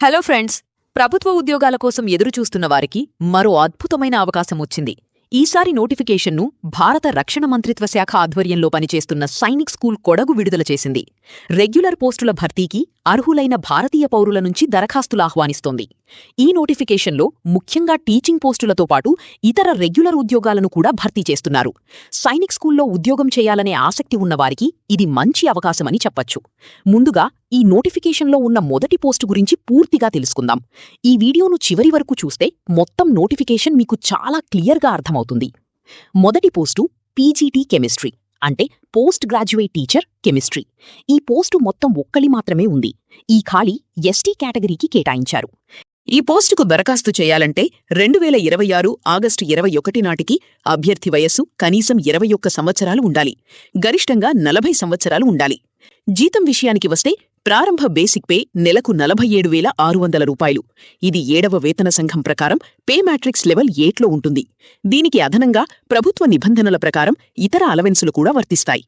Hello friends, ప్రభుత్వ ఉద్యోగాల కోసం ఎదురుచూస్తున్న వారికి మరో అద్భుతమైన అవకాశం వచ్చింది. ఈసారి నోటిఫికేషన్ను భారత రక్షణ మంత్రిత్వ శాఖ ఆధ్వర్యంలో పనిచేస్తున్న సైనిక్ స్కూల్ కొడగు విడుదల చేసింది. రెగ్యులర్ పోస్టుల భర్తీకి అర్హులైన భారతీయ పౌరుల నుంచి దరఖాస్తులు ఆహ్వానిస్తోంది. ఈ నోటిఫికేషన్లో ముఖ్యంగా టీచింగ్ పోస్టులతో పాటు ఇతర రెగ్యులర్ ఉద్యోగాలను కూడా భర్తీ చేస్తున్నారు. సైనిక్ స్కూల్లో ఉద్యోగం చేయాలనే ఆసక్తి ఉన్నవారికి ఇది మంచి అవకాశమని చెప్పొచ్చు. ముందుగా ఈ నోటిఫికేషన్లో ఉన్న మొదటి పోస్టు గురించి పూర్తిగా తెలుసుకుందాం. ఈ వీడియోను చివరి వరకు చూస్తే మొత్తం నోటిఫికేషన్ మీకు చాలా క్లియర్గా అర్థమవుతుంది. మొదటి పోస్టు పీజీటీ కెమిస్ట్రీ, అంటే పోస్ట్ గ్రాడ్యుయేట్ టీచర్ కెమిస్ట్రీ. ఈ పోస్టు మొత్తం ఒక్కలి మాత్రమే ఉంది. ఈ ఖాళీ ఎస్టీ కేటగిరీకి కేటాయించారు. ఈ పోస్టుకు దరఖాస్తు చేయాలంటే 2026 ఆగస్టు 21 నాటికి అభ్యర్థి వయస్సు కనీసం 21 సంవత్సరాలు ఉండాలి. గరిష్టంగా 40 సంవత్సరాలు ఉండాలి. జీతం విషయానికి వస్తే ప్రారంభ బేసిక్ పే నెలకు 47,600 రూపాయలు. ఇది 7వ వేతన సంఘం ప్రకారం పే మ్యాట్రిక్స్ లెవెల్ 8లో ఉంటుంది. దీనికి అదనంగా ప్రభుత్వ నిబంధనల ప్రకారం ఇతర అలవెన్సులు కూడా వర్తిస్తాయి.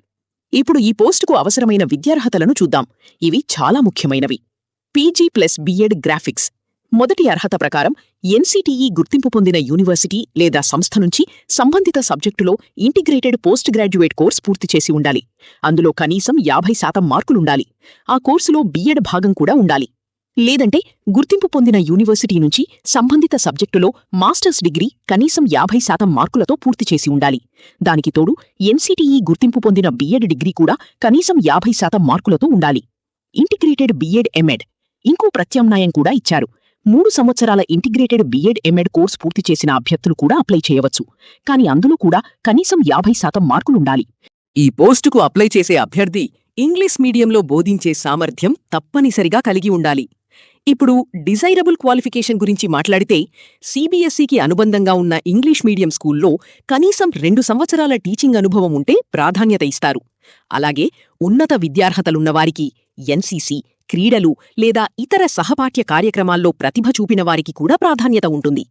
ఇప్పుడు ఈ పోస్టుకు అవసరమైన విద్యార్హతలను చూద్దాం. ఇవి చాలా ముఖ్యమైనవి. PG plus BEd graphics. మొదటి అర్హత ప్రకారం ఎన్సీటీఈ గుర్తింపు పొందిన యూనివర్సిటీ లేదా సంస్థ నుంచి సంబంధిత సబ్జెక్టులో ఇంటిగ్రేటెడ్ పోస్ట్ గ్రాడ్యుయేట్ కోర్స్ పూర్తి చేసి ఉండాలి. అందులో కనీసం 50% మార్కులుండాలి. ఆ కోర్సులో బీఎడ్ భాగం కూడా ఉండాలి. లేదంటే గుర్తింపు పొందిన యూనివర్సిటీ నుంచి సంబంధిత సబ్జెక్టులో మాస్టర్స్ డిగ్రీ కనీసం 50% మార్కులతో పూర్తి చేసి ఉండాలి. దానికి తోడు ఎన్సీటీఈ గుర్తింపు పొందిన బీఎడ్ డిగ్రీ కూడా కనీసం 50% మార్కులతో ఉండాలి. ఇంటిగ్రేటెడ్ బీఎడ్ ఎంఎడ్ ఇంకో ప్రత్యామ్నాయం కూడా ఇచ్చారు. 3 సంవత్సరాల ఇంటిగ్రేటెడ్ బీఎడ్ ఎంఎడ్ కోర్స్ పూర్తి చేసిన అభ్యర్థులు కూడా అప్లై చేయవచ్చు. కానీ అందులో కూడా కనీసం 50% మార్కులుండాలి. ఈ పోస్టుకు అప్లై చేసే అభ్యర్థి ఇంగ్లీష్ మీడియంలో బోధించే సామర్థ్యం తప్పనిసరిగా కలిగి ఉండాలి. ఇప్పుడు డిజైరబుల్ క్వాలిఫికేషన్ గురించి మాట్లాడితే సీబీఎస్ఈకి అనుబంధంగా ఉన్న ఇంగ్లీష్ మీడియం స్కూల్లో కనీసం 2 సంవత్సరాల టీచింగ్ అనుభవం ఉంటే ప్రాధాన్యత ఇస్తారు. అలాగే ఉన్నత విద్యార్హతలున్నవారికి ఎన్సీసీ, క్రీడలు లేదా ఇతర సహపాఠ్య కార్యక్రమాల్లో ప్రతిభ చూపిన వారికి కూడా ప్రాధాన్యత ఉంటుంది.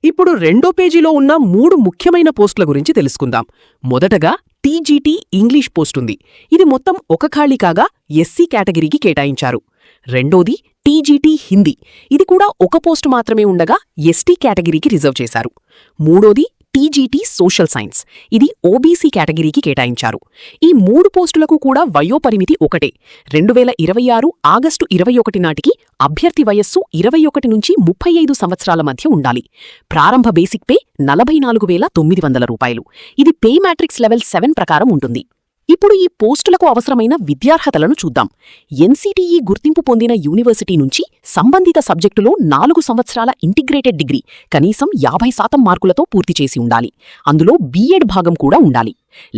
ఇప్పుడు రెండో పేజీలో ఉన్న 3 ముఖ్యమైన పోస్టుల గురించి తెలుసుకుందాం. మొదటగా టీజీటీ ఇంగ్లీష్ పోస్టుంది. ఇది మొత్తం ఒక ఖాళీ కాగా ఎస్సీ కేటగిరీకి కేటాయించారు. రెండోది టీజీటీ హిందీ. ఇది కూడా ఒక పోస్టు మాత్రమే ఉండగా ఎస్టీ కేటగిరీకి రిజర్వ్ చేశారు. మూడోది టీజీటీ సోషల్ సైన్స్. ఇది ఓబీసీ కేటగిరీకి కేటాయించారు. ఈ 3 పోస్టులకు కూడా వయోపరిమితి ఒకటే. 2026 ఆగస్టు 21 నాటికి అభ్యర్థి వయస్సు 21 నుంచి 35 సంవత్సరాల మధ్య ఉండాలి. ప్రారంభ బేసిక్ పే 44,900 రూపాయలు. ఇది పే మ్యాట్రిక్స్ లెవెల్ 7 ప్రకారం ఉంటుంది. ఇప్పుడు ఈ పోస్టులకు అవసరమైన విద్యార్హతలను చూద్దాం. ఎన్సీటీఈ గుర్తింపు పొందిన యూనివర్సిటీ నుంచి సంబంధిత సబ్జెక్టులో 4 సంవత్సరాల ఇంటిగ్రేటెడ్ డిగ్రీ కనీసం 50% మార్కులతో పూర్తి చేసి ఉండాలి. అందులో బీఎడ్ భాగం కూడా ఉండాలి.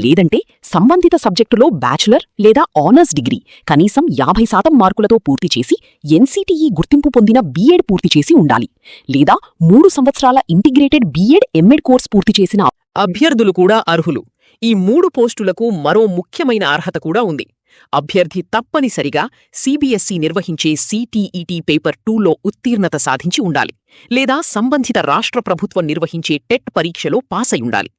లేదంటే సంబంధిత సబ్జెక్టులో బ్యాచులర్ లేదా ఆనర్స్ డిగ్రీ కనీసం 50% మార్కులతో పూర్తి చేసి ఎన్సీటీఈ గుర్తింపు పొందిన బీఎడ్ పూర్తి చేసి ఉండాలి. లేదా 3 సంవత్సరాల ఇంటిగ్రేటెడ్ బీఎడ్ ఎంఎడ్ కోర్స్ పూర్తి చేసిన అభ్యర్థులు కూడా అర్హులు. ఈ 3 పోస్టులకు మరో ముఖ్యమైన అర్హత కూడా ఉంది. అభ్యర్థి తప్పనిసరిగా సీబీఎస్ఈ నిర్వహించే సీటీఈటీ పేపర్ 2లో ఉత్తీర్ణత సాధించి ఉండాలి. లేదా సంబంధిత రాష్ట్ర ప్రభుత్వం నిర్వహించే టెట్ పరీక్షలో పాస్ అయి ఉండాలి.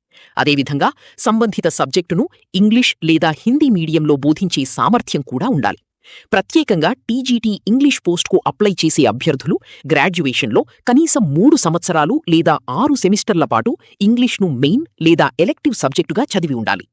అదేవిధంగా సంబంధిత సబ్జెక్టును ఇంగ్లీష్ లేదా హిందీ మీడియంలో బోధించే సామర్థ్యం కూడా ఉండాలి. ప్రత్యేకంగా టీజీటీ ఇంగ్లీష్ పోస్టుకు అప్లై చేసే అభ్యర్థులు గ్రాడ్యుయేషన్లో కనీసం 3 సంవత్సరాలు లేదా 6 సెమిస్టర్ల పాటు ఇంగ్లీష్ను మెయిన్ లేదా ఎలెక్టివ్ సబ్జెక్టుగా చదివి ఉండాలి.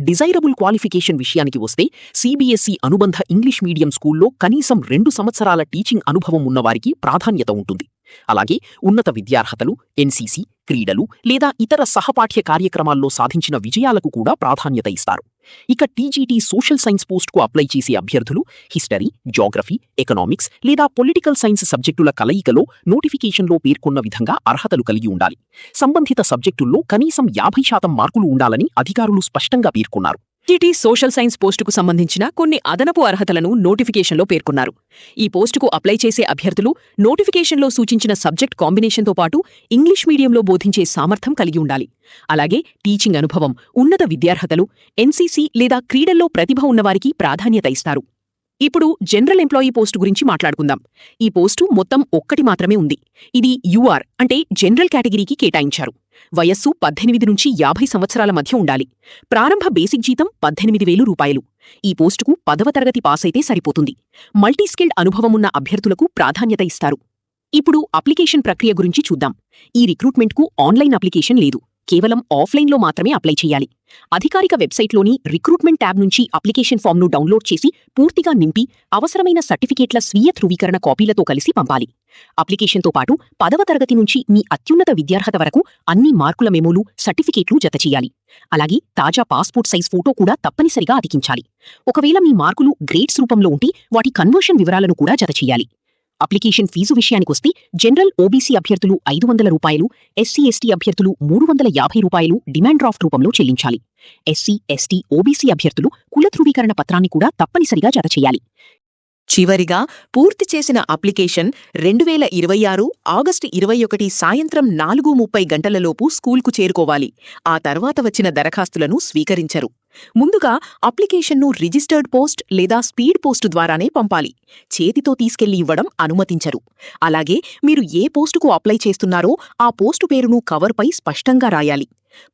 డిజైరబుల్ క్వాలిఫికేషన్ విషయానికి వస్తే సీబీఎస్ఈ అనుబంధ ఇంగ్లీష్ మీడియం స్కూల్లో కనీసం 2 సంవత్సరాల టీచింగ్ అనుభవం ఉన్నవారికి ప్రాధాన్యత ఉంటుంది. అలాగే ఉన్నత విద్యార్హతలు, ఎన్సీసీ, క్రీడలు లేదా ఇతర సహపాఠ్య కార్యక్రమాల్లో సాధించిన విజయాలకు కూడా ప్రాధాన్యత ఇస్తారు. ఇక టీజీటీ సోషల్ సైన్స్ పోస్టుకు అప్లై చేసే అభ్యర్థులు హిస్టరీ, జాగ్రఫీ, ఎకనామిక్స్ లేదా పొలిటికల్ సైన్స్ సబ్జెక్టుల కలయికలో నోటిఫికేషన్లో పేర్కొన్న విధంగా అర్హతలు కలిగి ఉండాలి. సంబంధిత సబ్జెక్టుల్లో కనీసం 50% మార్కులు ఉండాలని అధికారులు స్పష్టంగా పేర్కొన్నారు. టీజీటీ సోషల్ సైన్స్ పోస్టుకు సంబంధించిన కొన్ని అదనపు అర్హతలను నోటిఫికేషన్లో పేర్కొన్నారు. ఈ పోస్టుకు అప్లై చేసే అభ్యర్థులు నోటిఫికేషన్లో సూచించిన సబ్జెక్ట్ కాంబినేషన్తో పాటు ఇంగ్లీష్ మీడియంలో బోధించే సామర్థ్యం కలిగి ఉండాలి. అలాగే టీచింగ్ అనుభవం, ఉన్నత విద్యార్హతలు, ఎన్సీసీ లేదా క్రీడల్లో ప్రతిభ ఉన్నవారికి ప్రాధాన్యత ఇస్తారు. ఇప్పుడు జనరల్ ఎంప్లాయీ పోస్టు గురించి మాట్లాడుకుందాం. ఈ పోస్టు మొత్తం ఒక్కటి మాత్రమే ఉంది. ఇది యూఆర్ అంటే జనరల్ కేటగిరీకి కేటాయించారు. వయస్సు 18 నుంచి 50 సంవత్సరాల మధ్య ఉండాలి. ప్రారంభ బేసిక్ జీతం 18,000 రూపాయలు. ఈ పోస్టుకు 10వ తరగతి పాసైతే సరిపోతుంది. మల్టీస్కిల్డ్ అనుభవమున్న అభ్యర్థులకు ప్రాధాన్యత ఇస్తారు. ఇప్పుడు అప్లికేషన్ ప్రక్రియ గురించి చూద్దాం. ఈ రిక్రూట్మెంట్కు ఆన్లైన్ అప్లికేషన్ లేదు. కేవలం ఆఫ్లైన్లో మాత్రమే అప్లై చేయాలి. అధికారిక వెబ్సైట్లోని రిక్రూట్మెంట్ ట్యాబ్ నుంచి అప్లికేషన్ ఫామ్ను డౌన్లోడ్ చేసి పూర్తిగా నింపి అవసరమైన సర్టిఫికేట్ల స్వీయ ధృవీకరణ కాపీలతో కలిసి పంపాలి. అప్లికేషన్తో పాటు 10వ తరగతి నుంచి మీ అత్యున్నత విద్యార్హత వరకు అన్ని మార్కుల మెమోలు, సర్టిఫికేట్లు జతచేయాలి. అలాగే తాజా పాస్పోర్ట్ సైజ్ ఫోటో కూడా తప్పనిసరిగా అతికించాలి. ఒకవేళ మీ మార్కులు గ్రేడ్స్ రూపంలో ఉంటే వాటి కన్వర్షన్ వివరాలను కూడా జతచేయాలి. అప్లికేషన్ ఫీజు విషయానికొస్తే జనరల్ ఓబీసీ అభ్యర్థులు 500 రూపాయలు, ఎస్సీ ఎస్టీ అభ్యర్థులు 350 రూపాయలు డిమాండ్ డ్రాఫ్ట్ రూపంలో చెల్లించాలి. ఎస్సీ ఎస్టీ ఓబీసీ అభ్యర్థులు కుల ధృవీకరణ పత్రాన్ని కూడా తప్పనిసరిగా జతచేయాలి. చివరిగా పూర్తి చేసిన అప్లికేషన్ 2026 ఆగస్టు 21 సాయంత్రం 4:30 గంటలలోపు స్కూల్కు చేరుకోవాలి. ఆ తర్వాత వచ్చిన దరఖాస్తులను స్వీకరించరు. ముందుగా అప్లికేషన్ను రిజిస్టర్డ్ పోస్ట్ లేదా స్పీడ్ పోస్టు ద్వారానే పంపాలి. చేతితో తీసుకెళ్లి ఇవ్వడం అనుమతించరు. అలాగే మీరు ఏ పోస్టుకు అప్లై చేస్తున్నారో ఆ పోస్టు పేరును కవర్పై స్పష్టంగా రాయాలి.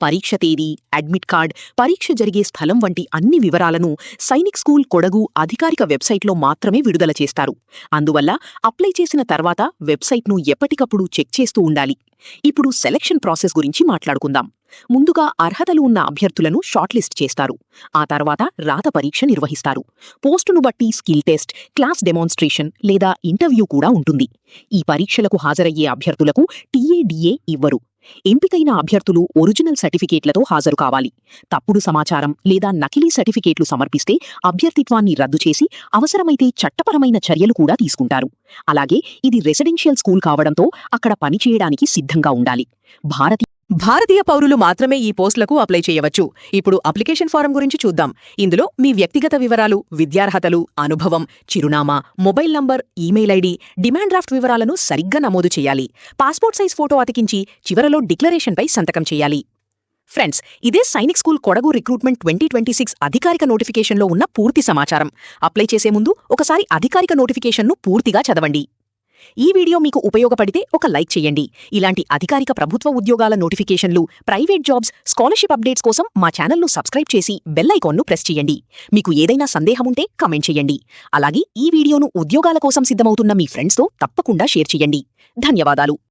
పరీక్ష తేదీ, అడ్మిట్ కార్డ్, పరీక్ష జరిగే స్థలం వంటి అన్ని వివరాలను సైనిక్ స్కూల్ కొడగు అధికారిక వెబ్సైట్లో మాత్రమే విడుదల చేస్తారు. అందువల్ల అప్లై చేసిన తర్వాత వెబ్సైట్ను ఎప్పటికప్పుడు చెక్ చేస్తూ ఉండాలి. ఇప్పుడు సెలక్షన్ ప్రాసెస్ గురించి మాట్లాడుకుందాం. ముందుగా అర్హతలు ఉన్న అభ్యర్థులను షార్ట్ లిస్ట్ చేస్తారు. ఆ తర్వాత రాత పరీక్ష నిర్వహిస్తారు. పోస్టును బట్టి స్కిల్ టెస్ట్, క్లాస్ డెమాన్స్ట్రేషన్ లేదా ఇంటర్వ్యూ కూడా ఉంటుంది. ఈ పరీక్షలకు హాజరయ్యే అభ్యర్థులకు టీఏడీఏ ఇవ్వరు. ఎంపికైన అభ్యర్థులు ఒరిజినల్ సర్టిఫికేట్లతో హాజరు కావాలి. తప్పుడు సమాచారం లేదా నకిలీ సర్టిఫికేట్లు సమర్పిస్తే అభ్యర్థిత్వాన్ని రద్దు చేసి అవసరమైతే చట్టపరమైన చర్యలు కూడా తీసుకుంటారు. అలాగే ఇది రెసిడెన్షియల్ స్కూల్ కావడంతో అక్కడ పనిచేయడానికి సిద్ధంగా ఉండాలి. భారతీయ పౌరులు మాత్రమే ఈ పోస్టులకు అప్లై చేయవచ్చు. ఇప్పుడు అప్లికేషన్ ఫారం గురించి చూద్దాం. ఇందులో మీ వ్యక్తిగత వివరాలు, విద్యార్హతలు, అనుభవం, చిరునామా, mobile number, email ID, demand draft వివరాలను సరిగ్గా నమోదు చేయాలి. పాస్పోర్ట్ సైజ్ ఫోటో అతికించి చివరలో డిక్లరేషన్పై సంతకం చేయాలి. ఫ్రెండ్స్, ఇదే సైనిక్ స్కూల్ కొడగు రిక్రూట్మెంట్ 2026 అధికారిక నోటిఫికేషన్లో ఉన్న పూర్తి సమాచారం. అప్లై చేసే ముందు ఒకసారి అధికారిక నోటిఫికేషన్ను పూర్తిగా చదవండి. ఈ వీడియో మీకు ఉపయోగపడితే ఒక లైక్ చేయండి. ఇలాంటి అధికారిక ప్రభుత్వ ఉద్యోగాల నోటిఫికేషన్లు, ప్రైవేట్ జాబ్స్, స్కాలర్షిప్ అప్డేట్స్ కోసం మా ఛానల్ను సబ్స్క్రైబ్ చేసి బెల్ ఐకాన్ను ప్రెస్ చేయండి. మీకు ఏదైనా సందేహముంటే కమెంట్ చేయండి. అలాగే ఈ వీడియోను ఉద్యోగాల కోసం సిద్ధమవుతున్న మీ ఫ్రెండ్స్తో తప్పకుండా షేర్ చేయండి. ధన్యవాదాలు.